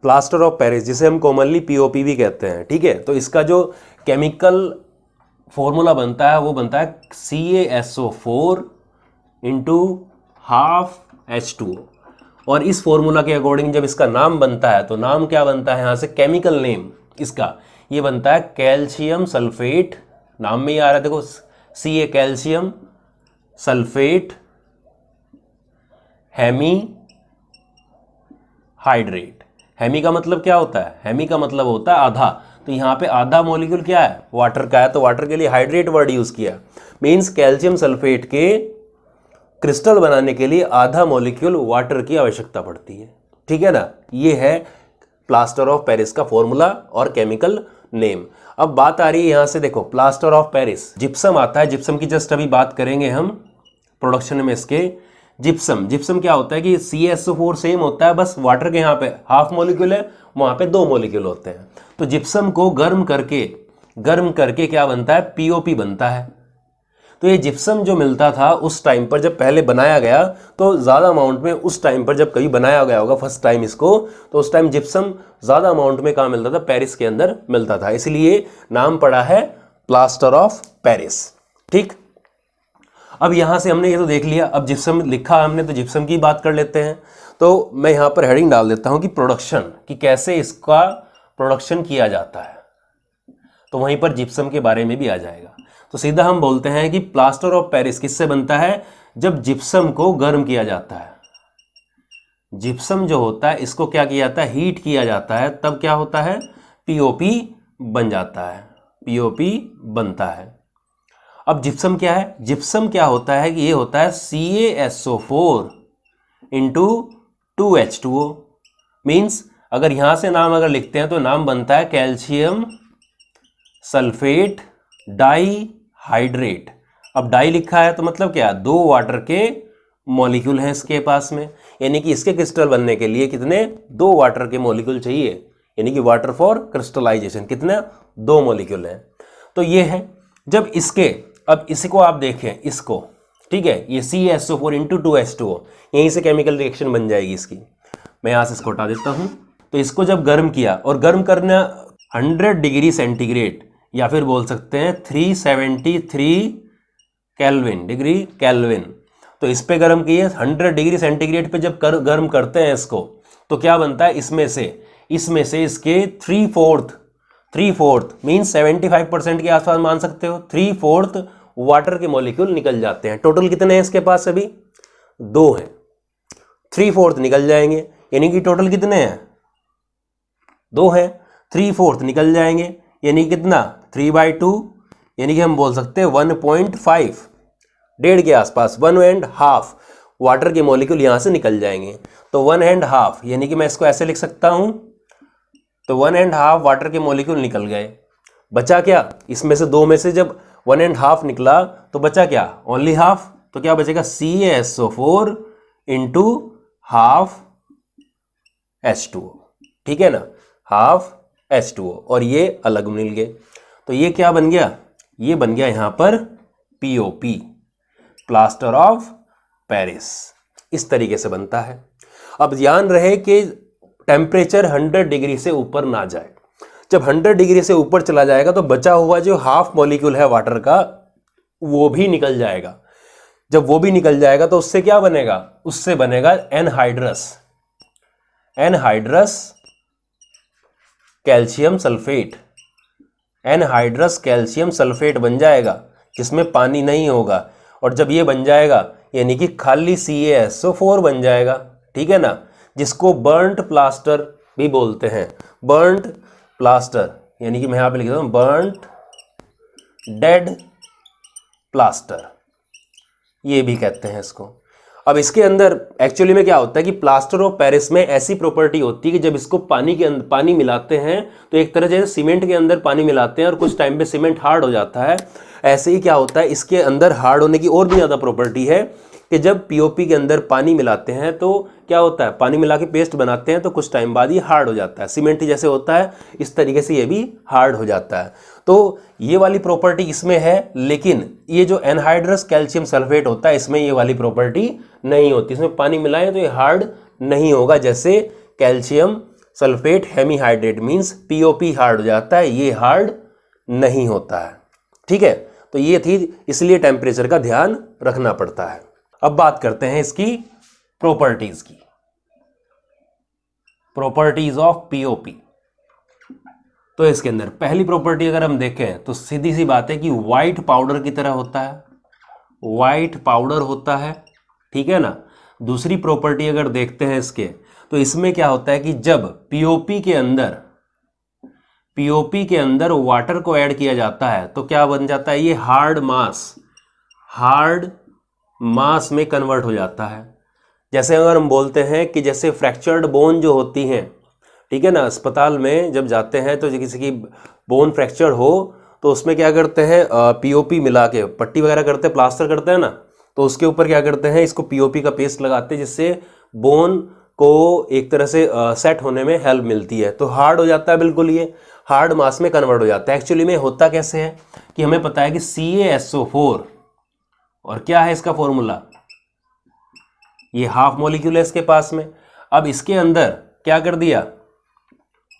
Plaster of Paris, जिसे हम commonly POP भी कहते हैं, ठीक है। तो इसका जो केमिकल फॉर्मूला बनता है वो बनता है CaSO4 इंटू हाफ H2O। और इस फॉर्मूला के अकॉर्डिंग जब इसका नाम बनता है तो नाम क्या बनता है यहाँ से, केमिकल नेम इसका ये बनता है कैल्शियम सल्फेट। नाम में ही आ रहा है देखो, Ca calcium sulphate hemi hydrate. Hemi का मतलब क्या होता है, हेमी का मतलब होता है आधा। तो यहाँ पे आधा मॉलिक्यूल क्या है, वाटर का है, तो वाटर के लिए हाइड्रेट वर्ड यूज किया। मींस कैल्शियम सल्फेट के क्रिस्टल बनाने के लिए आधा मॉलिक्यूल वाटर की आवश्यकता पड़ती है, ठीक है ना। ये है प्लास्टर ऑफ पेरिस का फॉर्मूला और केमिकल नेम। अब बात आ रही है यहाँ से, देखो प्लास्टर ऑफ पेरिस, जिप्सम आता है, जिप्सम की जस्ट अभी बात करेंगे हम प्रोडक्शन में इसके। जिप्सम क्या होता है कि CaSO4 सेम होता है, बस वाटर के यहाँ पे हाफ मॉलिक्यूल है, वहाँ पे 2 मॉलिक्यूल होते हैं। तो जिप्सम को गर्म करके क्या बनता है, POP बनता है। तो ये जिप्सम जो मिलता था उस टाइम पर जब पहले बनाया गया, तो ज़्यादा अमाउंट में उस टाइम पर जब कभी बनाया गया होगा फर्स्ट टाइम इसको, तो उस टाइम जिप्सम ज़्यादा अमाउंट में कहाँ मिलता था, पेरिस के अंदर मिलता था, इसलिए नाम पड़ा है प्लास्टर ऑफ पेरिस, ठीक। अब यहाँ से हमने ये तो देख लिया, अब जिप्सम लिखा हमने तो जिप्सम की बात कर लेते हैं। तो मैं यहाँ पर हेडिंग डाल देता हूँ कि प्रोडक्शन, कि कैसे इसका प्रोडक्शन किया जाता है, तो वहीं पर जिप्सम के बारे में भी आ जाएगा। तो सीधा हम बोलते हैं कि प्लास्टर ऑफ पेरिस किससे बनता है, जब जिप्सम को गर्म किया जाता है। जिप्सम जो होता है इसको क्या किया जाता है, हीट किया जाता है, तब क्या होता है, POP बन जाता है, POP बनता है। अब जिप्सम क्या है, जिप्सम क्या होता है कि ये होता है CaSO4 इंटू 2H2O। मीन्स अगर यहाँ से नाम अगर लिखते हैं तो नाम बनता है कैल्शियम सल्फेट डाई हाइड्रेट। अब डाई लिखा है तो मतलब क्या, 2 वाटर के मॉलिक्यूल हैं इसके पास में, यानी कि इसके क्रिस्टल बनने के लिए कितने, 2 वाटर के मॉलिक्यूल चाहिए, यानी कि वाटर फॉर क्रिस्टलाइजेशन कितने, 2 मॉलिक्यूल हैं। तो ये है जब इसके, अब इसको आप देखें इसको, ठीक है, ये CaSO4 इंटू 2H2O, यहीं से केमिकल रिएक्शन बन जाएगी इसकी। मैं यहाँ से इसको हटा देता हूँ। तो इसको जब गर्म किया, और गर्म करना 100 डिग्री सेंटीग्रेड, या फिर बोल सकते हैं 373 केल्विन। तो इस पे गर्म किए 100 डिग्री सेंटीग्रेड पे जब गर्म करते हैं इसको, तो क्या बनता है, इसमें से इसके 3/4 मीन्स 75% के आसपास मान सकते हो, 3/4 वाटर के मॉलिक्यूल निकल जाते हैं। टोटल कितने हैं इसके पास, अभी 2 हैं, 3/4 निकल जाएंगे, यानी कि टोटल कितने हैं, 2 हैं, 3/4 निकल जाएंगे, यानी कितना 3/2, यानी कि हम बोल सकते हैं 1.5, 1.5 के आसपास, 1.5 वाटर के मॉलिक्यूल यहाँ से निकल जाएंगे। तो 1.5, यानी कि मैं इसको ऐसे लिख सकता हूँ, तो 1.5 वाटर के मॉलिक्यूल निकल गए, बचा क्या, इसमें से 2 में से जब 1.5 निकला तो बचा क्या, ओनली हाफ। तो क्या बचेगा, CaSO4 इंटू हाफ H2O, ठीक है ना, हाफ H2O, और ये अलग मिल गए। तो ये क्या बन गया, ये बन गया यहाँ पर POP, प्लास्टर ऑफ पेरिस, इस तरीके से बनता है। अब ध्यान रहे कि टेम्परेचर 100 डिग्री से ऊपर ना जाए। जब 100 डिग्री से ऊपर चला जाएगा तो बचा हुआ जो हाफ मॉलिक्यूल है वाटर का वो भी निकल जाएगा। जब वो भी निकल जाएगा तो उससे क्या बनेगा, उससे बनेगा anhydrous calcium sulphate, anhydrous calcium sulphate बन जाएगा, जिसमें पानी नहीं होगा। और जब ये बन जाएगा यानी कि खाली CaSO4 बन जाएगा, ठीक है ना, जिसको बर्न्ट प्लास्टर भी बोलते हैं। बर्न्ट प्लास्टर यानी कि मैं यहाँ पे लिख देता हूँ बर्न्ट डेड प्लास्टर, ये भी कहते हैं इसको। अब इसके अंदर एक्चुअली में क्या होता है कि प्लास्टर ऑफ पेरिस में ऐसी प्रॉपर्टी होती है कि जब इसको पानी के अंदर पानी मिलाते हैं तो एक तरह से सीमेंट के अंदर पानी मिलाते हैं और कुछ टाइम पे सीमेंट हार्ड हो जाता है। ऐसे ही क्या होता है, इसके अंदर हार्ड होने की और भी ज़्यादा प्रॉपर्टी है कि जब POP के अंदर पानी मिलाते हैं तो क्या होता है, पानी मिला के पेस्ट बनाते हैं तो कुछ टाइम बाद ये हार्ड हो जाता है, सीमेंट जैसे होता है इस तरीके से ये भी हार्ड हो जाता है। तो ये वाली प्रॉपर्टी इसमें है, लेकिन ये जो एनहाइड्रस कैल्शियम सल्फेट होता है इसमें ये वाली प्रॉपर्टी नहीं होती। इसमें पानी मिलाएं तो ये हार्ड नहीं होगा जैसे calcium sulphate hemihydrate means POP hard हो जाता है, ये हार्ड नहीं होता है। ठीक है, तो ये थी, इसलिए टेम्परेचर का ध्यान रखना पड़ता है। अब बात करते हैं इसकी प्रॉपर्टीज की, प्रॉपर्टीज ऑफ पीओपी। तो इसके अंदर पहली प्रॉपर्टी अगर हम देखें तो सीधी सी बात है कि व्हाइट पाउडर की तरह होता है, व्हाइट पाउडर होता है, ठीक है ना। दूसरी प्रॉपर्टी अगर देखते हैं इसके, तो इसमें क्या होता है कि जब पीओपी के अंदर वाटर को ऐड किया जाता है तो क्या बन जाता है, ये हार्ड मास में कन्वर्ट हो जाता है। जैसे अगर हम बोलते हैं कि जैसे फ्रैक्चर्ड बोन जो होती हैं, ठीक है ना, अस्पताल में जब जाते हैं तो किसी की बोन फ्रैक्चर हो तो उसमें क्या करते हैं, पीओपी मिला के पट्टी वगैरह करते हैं, प्लास्टर करते हैं ना, तो उसके ऊपर क्या करते हैं, इसको पीओपी का पेस्ट लगाते हैं जिससे बोन को एक तरह से सेट होने में हेल्प मिलती है। तो हार्ड हो जाता है, बिल्कुल ये हार्ड मास में कन्वर्ट हो जाता है। एक्चुअली में होता कैसे है कि हमें पता है कि CaSO4 और क्या है इसका फॉर्मूला, ये हाफ मॉलिक्यूल है इसके पास में। अब इसके अंदर क्या कर दिया,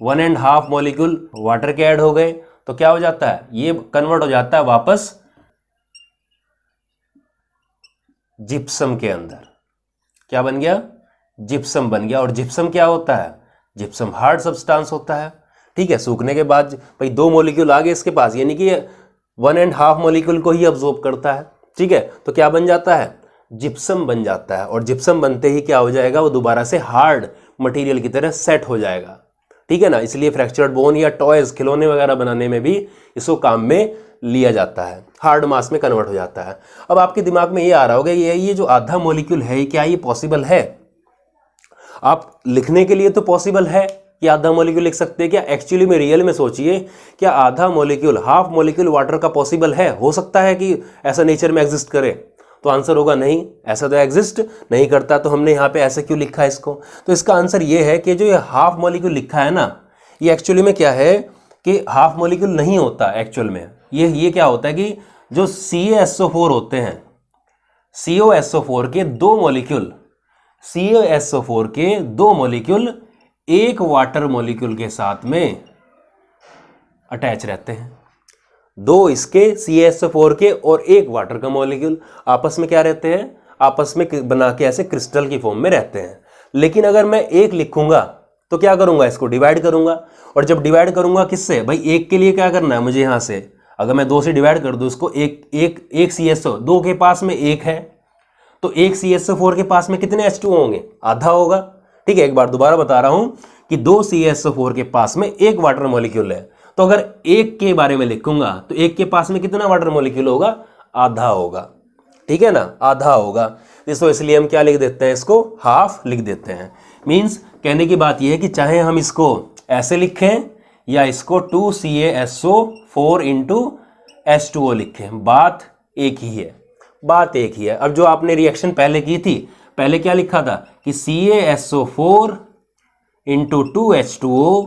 1.5 मॉलिक्यूल वाटर के ऐड हो गए, तो क्या हो जाता है, ये कन्वर्ट हो जाता है वापस जिप्सम के अंदर। क्या बन गया, जिप्सम बन गया। और जिप्सम क्या होता है, जिप्सम हार्ड सब्सटेंस होता है। ठीक है, सूखने के बाद भाई 2 मॉलिक्यूल आ गए इसके पास, यानी कि 1.5 मॉलिक्यूल को ही अब्जॉर्ब करता है। ठीक है, तो क्या बन जाता है, जिप्सम बन जाता है। और जिप्सम बनते ही क्या हो जाएगा, वो दोबारा से हार्ड मटेरियल की तरह सेट हो जाएगा। ठीक है ना, इसलिए फ्रैक्चर्ड बोन या टॉयज, खिलौने वगैरह बनाने में भी इसको काम में लिया जाता है, हार्ड मास में कन्वर्ट हो जाता है। अब आपके दिमाग में ये आ रहा होगा, ये जो आधा मॉलिक्यूल है, क्या ये पॉसिबल है? आप लिखने के लिए तो पॉसिबल है कि आधा मॉलिक्यूल लिख सकते हैं, क्या एक्चुअली में रियल में सोचिए, क्या आधा मॉलिक्यूल, हाफ मॉलिक्यूल वाटर का पॉसिबल है? हो सकता है कि ऐसा नेचर में एग्जिस्ट करे? तो आंसर होगा नहीं, ऐसा तो एग्जिस्ट नहीं करता। तो हमने यहाँ पे ऐसे क्यों लिखा है इसको? तो इसका आंसर ये है कि जो ये हाफ मॉलिक्यूल लिखा है ना, ये एक्चुअली में क्या है कि हाफ मॉलिक्यूल नहीं होता एक्चुअल में। ये क्या होता है कि जो CaSO4 होते हैं, CaSO4 के 2 मॉलिक्यूल, CaSO4 के 2 मॉलिक्यूल एक वाटर मॉलिक्यूल के साथ में अटैच रहते हैं। 2 इसके CaSO4 के और एक वाटर का मॉलिक्यूल आपस में क्या रहते हैं, आपस में बना के ऐसे क्रिस्टल की फॉर्म में रहते हैं। लेकिन अगर मैं एक लिखूंगा तो क्या करूंगा, इसको डिवाइड करूंगा। और जब डिवाइड करूंगा किससे, भाई एक के लिए क्या करना है मुझे, यहां से अगर मैं 2 से डिवाइड कर दूं इसको, एक CaSO, 2 के पास में 1 है, तो एक CaSO4 के पास में कितने H2O होंगे, आधा होगा। ठीक है, एक बार दोबारा बता रहा हूं कि 2 CaSO4 के पास में एक वाटर मॉलिक्यूल है, तो अगर एक के बारे में लिखूंगा तो एक के पास में कितना वाटर मॉलिक्यूल होगा, आधा होगा। ठीक है ना, आधा होगा। तो इसलिए हम क्या लिख देते हैं, इसको हाफ लिख देते हैं। मींस कहने की बात यह है कि चाहे हम इसको ऐसे लिखें या इसको 2 CaSO4 इंटू H2O लिखें, बात एक ही है, बात एक ही है। अब जो आपने रिएक्शन पहले की थी, पहले क्या लिखा था कि CaSO4 इंटू 2H2O,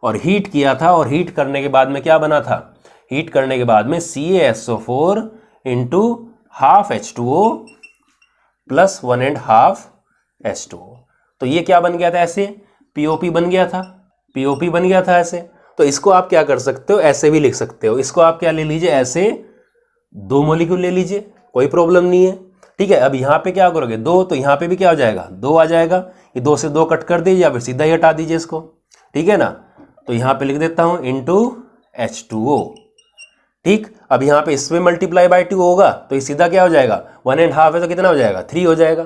और हीट किया था, और हीट करने के बाद में क्या बना था, हीट करने के बाद में CaSO4 into half H2O plus 1.5 H2O। तो ये क्या बन गया था, ऐसे POP बन गया था, POP बन गया था ऐसे। तो इसको आप क्या कर सकते हो, ऐसे भी लिख सकते हो। इसको आप क्या ले लीजिए, ऐसे 2 मॉलिक्यूल ले लीजिए, कोई प्रॉब्लम नहीं है। ठीक है, अब यहाँ पे क्या करोगे, 2, तो यहाँ पे भी क्या हो जाएगा, 2 आ जाएगा। ये 2 से 2 कट कर दीजिए या फिर सीधा ही हटा दीजिए इसको। ठीक है ना, तो यहाँ पे लिख देता हूँ इंटू H2O। ठीक, अब यहाँ पे इसमें मल्टीप्लाई बाय 2 होगा, तो ये सीधा क्या हो जाएगा, 1.5 है तो कितना हो जाएगा, 3 हो जाएगा।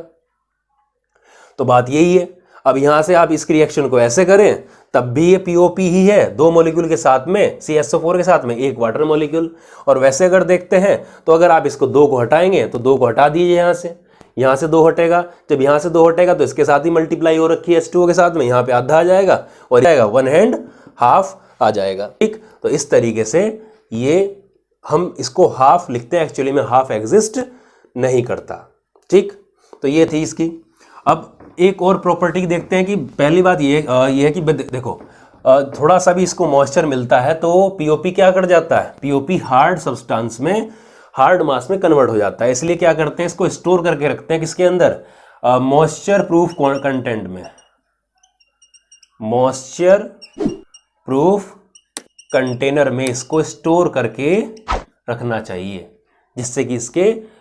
तो बात यही है। अब यहाँ से आप इस रिएक्शन को ऐसे करें तब भी ये POP ही है, 2 मॉलिक्यूल के साथ में, CaSO4 के साथ में एक वाटर मॉलिक्यूल। और वैसे अगर देखते हैं तो अगर आप इसको 2 को हटाएंगे तो 2 को हटा दीजिए, यहाँ से 2 हटेगा। जब यहाँ से 2 हटेगा तो इसके साथ ही मल्टीप्लाई हो रखी है H2O के साथ में, यहाँ पे आधा आ जाएगा और जाएगा 1.5 आ जाएगा। ठीक, तो इस तरीके से ये हम इसको हाफ लिखते हैं, एक्चुअली में हाफ एग्जिस्ट नहीं करता। ठीक, तो ये थी इसकी। अब एक और प्रॉपर्टी देखते हैं कि पहली बात ये है कि देखो थोड़ा सा भी इसको मॉइस्चर मिलता है तो POP क्या कर जाता है, POP हार्ड सब्सटेंस में, हार्ड मास में कन्वर्ट हो जाता है। इसलिए क्या करते हैं, इसको स्टोर करके रखते हैं किसके अंदर, मॉइस्चर प्रूफ कंटेंट में, मॉइस्चर प्रूफ कंटेनर में इसको स्टोर करके रखना चाहिए, जिससे कि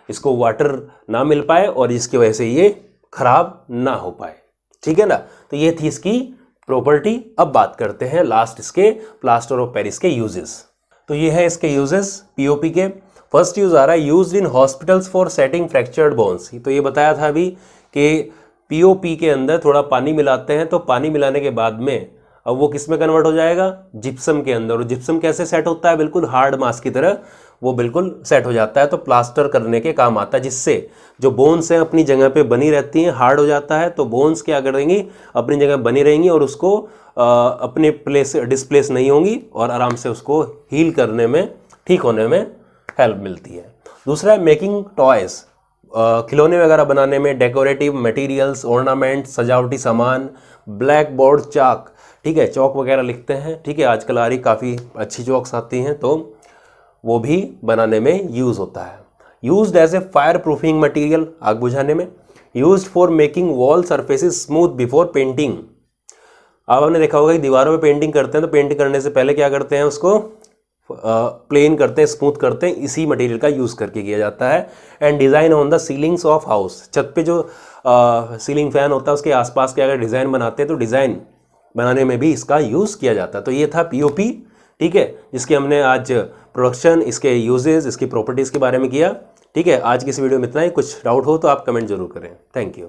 इसको वाटर ना मिल पाए और इसकी वजह से ये खराब ना हो पाए। ठीक है ना। तो ये थी इसकी प्रॉपर्टी। अब बात करते हैं लास्ट इसके प्लास्टर ऑफ पेरिस के यूजेस। तो ये है इसके यूजेस पीओपी के। फर्स्ट यूज आ रहा है used in hospitals for setting fractured bones. तो ये बताया था अभी कि पीओपी के अंदर थोड़ा पानी मिलाते हैं, तो पानी मिलाने के बाद में अब वो किस में कन्वर्ट हो जाएगा, जिप्सम के अंदर। और जिप्सम कैसे सेट होता है, बिल्कुल हार्ड मास की तरह वो बिल्कुल सेट हो जाता है, तो प्लास्टर करने के काम आता है, जिससे जो बोन्स हैं अपनी जगह पे बनी रहती हैं। हार्ड हो जाता है तो बोन्स क्या करेंगी, अपनी जगह बनी रहेंगी और उसको अपने प्लेस डिस्प्लेस नहीं होंगी और आराम से उसको हील करने में, ठीक होने में हेल्प मिलती है। दूसरा है मेकिंग टॉयज, खिलौने वगैरह बनाने में, डेकोरेटिव मटेरियल्स, ऑर्नामेंट, सजावटी सामान, ब्लैक बोर्ड चाक, ठीक है, चौक वगैरह लिखते हैं, ठीक है, आजकल आ रही काफ़ी अच्छी चौक्स आती हैं, तो वो भी बनाने में यूज़ होता है। Used as a fire proofing material, आग बुझाने में। Used for making wall surfaces smooth before painting. अब आपने देखा होगा कि दीवारों पे पेंटिंग करते हैं तो पेंट करने से पहले क्या करते हैं, उसको प्लेन करते हैं, स्मूथ करते हैं, इसी मटेरियल का यूज़ करके किया जाता है। And design on the ceilings of house, छत पे जो सीलिंग फैन होता है उसके आसपास के अगर डिज़ाइन बनाते हैं तो डिज़ाइन बनाने में भी इसका यूज़ किया जाता है। तो ये था पीओपी, ठीक है, जिसके हमने आज प्रोडक्शन, इसके यूजेस, इसकी प्रॉपर्टीज़ के बारे में किया। ठीक है, आज की इस वीडियो में इतना ही। कुछ डाउट हो तो आप कमेंट जरूर करें। Thank you.